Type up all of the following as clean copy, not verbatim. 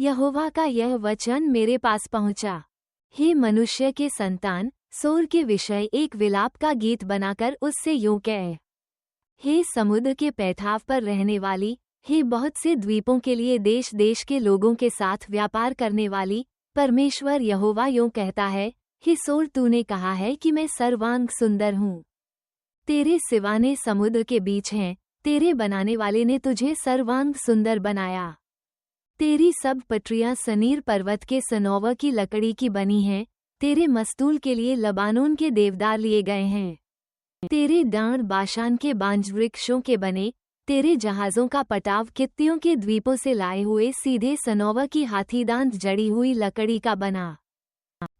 यहोवा का यह वचन मेरे पास पहुंचा। हे मनुष्य के संतान, सोर के विषय एक विलाप का गीत बनाकर उससे यूं कह। हे समुद्र के पैठाव पर रहने वाली, हे बहुत से द्वीपों के लिए देश देश के लोगों के साथ व्यापार करने वाली, परमेश्वर यहोवा यूं कहता है, हे सोर, तूने कहा है कि मैं सर्वांग सुंदर हूँ। तेरे सिवाने समुद्र के बीच हैं, तेरे बनाने वाले ने तुझे सर्वांग सुंदर बनाया। तेरी सब पटरियां सनीर पर्वत के सनोवर की लकड़ी की बनी हैं, तेरे मस्तूल के लिए लबानोन के देवदार लिए गए हैं। तेरे डांड बाशान के बांज वृक्षों के बने, तेरे जहाज़ों का पटाव कित्तियों के द्वीपों से लाए हुए सीधे सनोवर की हाथीदांत जड़ी हुई लकड़ी का बना।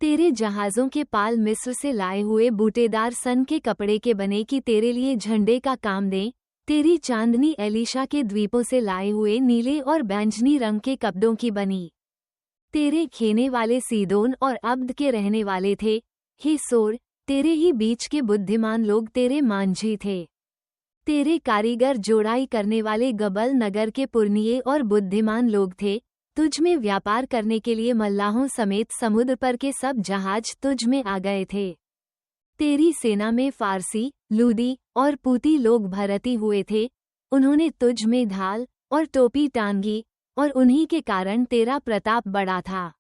तेरे जहाज़ों के पाल मिस्र से लाए हुए बूटेदार सन के कपड़े के बने कि तेरे लिए झंडे का काम दें। तेरी चांदनी एलीशा के द्वीपों से लाए हुए नीले और बैंजनी रंग के कपड़ों की बनी। तेरे खेने वाले सीदोन और अब्द के रहने वाले थे। हे सोर, तेरे ही बीच के बुद्धिमान लोग तेरे मांझी थे। तेरे कारीगर जोड़ाई करने वाले गबल नगर के पुरनिये और बुद्धिमान लोग थे। तुझ में व्यापार करने के लिए मल्लाहों समेत समुद्र पर के सब जहाज तुझ में आ गए थे। तेरी सेना में फारसी, लूदी और पूती लोग भर्ती हुए थे। उन्होंने तुझ में ढाल और टोपी टांगी, और उन्हीं के कारण तेरा प्रताप बढ़ा था।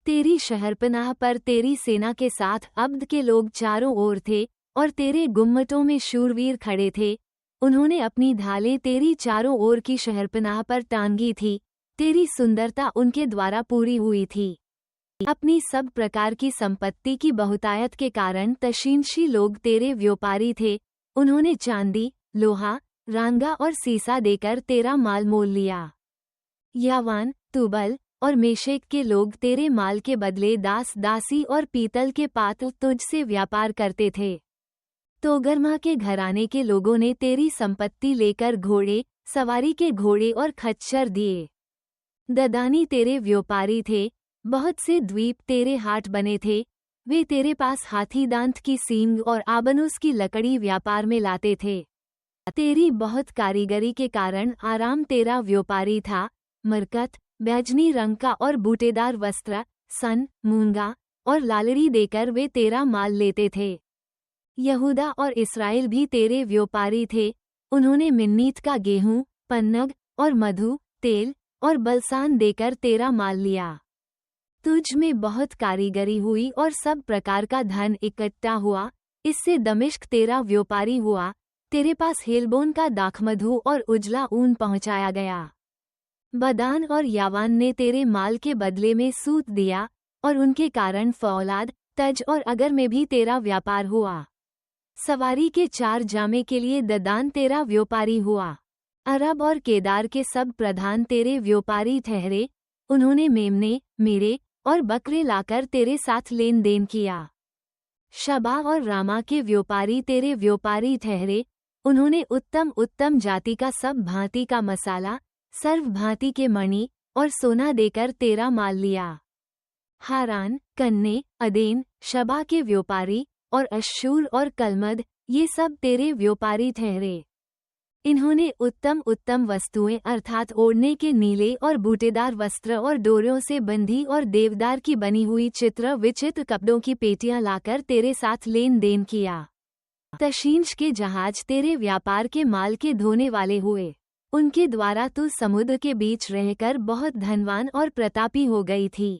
तेरी शहरपनाह पर तेरी सेना के साथ अब्द के लोग चारों ओर थे, और तेरे गुम्मटों में शूरवीर खड़े थे। उन्होंने अपनी ढालें तेरी चारों ओर की शहरपनाह पर टांगी थी। तेरी सुंदरता उनके द्वारा पूरी हुई थी। अपनी सब प्रकार की संपत्ति की बहुतायत के कारण तशीनशी लोग तेरे व्यापारी थे। उन्होंने चांदी, लोहा, रांगा और सीसा देकर तेरा माल मोल लिया। यावान, तुबल और मेशेक के लोग तेरे माल के बदले दास दासी और पीतल के पात्र तुझसे व्यापार करते थे। तोगरमा के घराने के लोगों ने तेरी संपत्ति लेकर घोड़े, सवारी के घोड़े और खच्चर दिए। ददानी तेरे व्यापारी थे। बहुत से द्वीप तेरे हाट बने थे। वे तेरे पास हाथीदांत की सींग और आबनूस की लकड़ी व्यापार में लाते थे। तेरी बहुत कारीगरी के कारण आराम तेरा व्यापारी था। मरकत, बैजनी रंग का और बूटेदार वस्त्र, सन, मूंगा और लालड़ी देकर वे तेरा माल लेते थे। यहूदा और इस्राएल भी तेरे व्यापारी थे। उन्होंने मिन्नीत का गेहूं, पन्नग और मधु, तेल और बलसान देकर तेरा माल लिया। तुझ में बहुत कारीगरी हुई और सब प्रकार का धन इकट्ठा हुआ। इससे दमिश्क तेरा व्यापारी हुआ। तेरे पास हेलबोन का दाखमधु और उजला ऊन पहुंचाया गया। बदान और यावान ने तेरे माल के बदले में सूत दिया, और उनके कारण फौलाद, तज और अगर में भी तेरा व्यापार हुआ। सवारी के 4 जामे के लिए ददान तेरा व्यापारी हुआ। अरब और केदार के सब प्रधान तेरे व्यापारी ठहरे। उन्होंने मेमने, मेरे और बकरे लाकर तेरे साथ लेन देन किया। शबा और रामा के व्यापारी तेरे व्यापारी ठहरे। उन्होंने उत्तम उत्तम जाति का सब भांति का मसाला, सर्व भांति के मणि और सोना देकर तेरा माल लिया। हारान, कन्ने, अदेन, शबा के व्यापारी और अश्शूर और कलमद, ये सब तेरे व्यापारी ठहरे। इन्होंने उत्तम उत्तम वस्तुएं अर्थात ओढ़ने के नीले और बूटेदार वस्त्र और डोरियों से बंधी और देवदार की बनी हुई चित्र विचित्र कपड़ों की पेटियां लाकर तेरे साथ लेन देन किया। तशींश के जहाज तेरे व्यापार के माल के धोने वाले हुए। उनके द्वारा तू समुद्र के बीच रहकर बहुत धनवान और प्रतापी हो गई थी।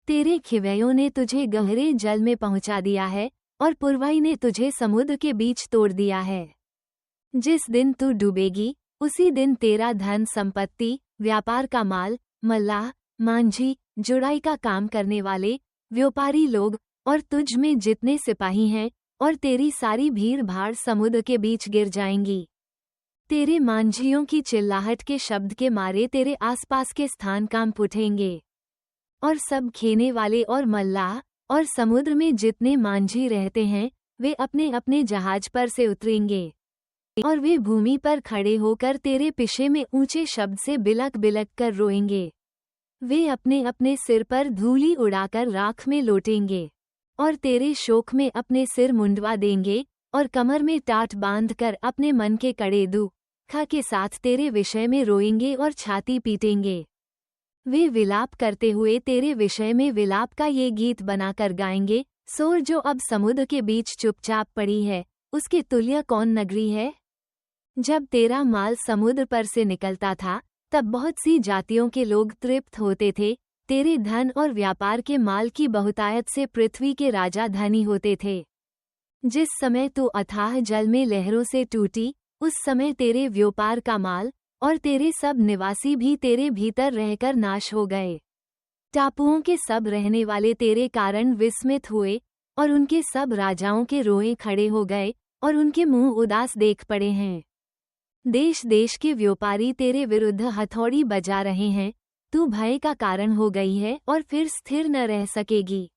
तेरे खिवैयों ने तुझे गहरे जल में पहुंचा दिया है, और पुरवाई ने तुझे समुद्र के बीच तोड़ दिया है। जिस दिन तू डूबेगी, उसी दिन तेरा धन संपत्ति, व्यापार का माल, मल्लाह, मांझी, जुड़ाई का काम करने वाले, व्यापारी लोग और तुझ में जितने सिपाही हैं, और तेरी सारी भीड़ भाड़ समुद्र के बीच गिर जाएंगी। तेरे मांझियों की चिल्लाहट के शब्द के मारे तेरे आसपास के स्थान कांप उठेंगे। और सब खेने वाले और मल्लाह और समुद्र में जितने मांझी रहते हैं, वे अपने अपने जहाज पर से उतरेंगे। और वे भूमि पर खड़े होकर तेरे पिछे में ऊंचे शब्द से बिलक बिलक कर रोएंगे। वे अपने अपने सिर पर धूली उड़ाकर राख में लौटेंगे, और तेरे शोक में अपने सिर मुंडवा देंगे, और कमर में टाट बांधकर अपने मन के कड़े दुख के साथ तेरे विषय में रोएंगे और छाती पीटेंगे। वे विलाप करते हुए तेरे विषय में विलाप का ये गीत बनाकर गाएंगे, सोर जो अब समुद्र के बीच चुपचाप पड़ी है, उसके तुल्य कौन नगरी है? जब तेरा माल समुद्र पर से निकलता था, तब बहुत सी जातियों के लोग तृप्त होते थे, तेरे धन और व्यापार के माल की बहुतायत से पृथ्वी के राजा धनी होते थे। जिस समय तू अथाह जल में लहरों से टूटी, उस समय तेरे व्यापार का माल और तेरे सब निवासी भी तेरे भीतर रहकर नाश हो गए। टापुओं के सब रहने वाले तेरे कारण विस्मित हुए, और उनके सब राजाओं के रोए खड़े हो गए, और उनके मुंह उदास देख पड़े हैं। देश देश के व्यापारी तेरे विरुद्ध हथौड़ी बजा रहे हैं, तू भय का कारण हो गई है और फिर स्थिर न रह सकेगी।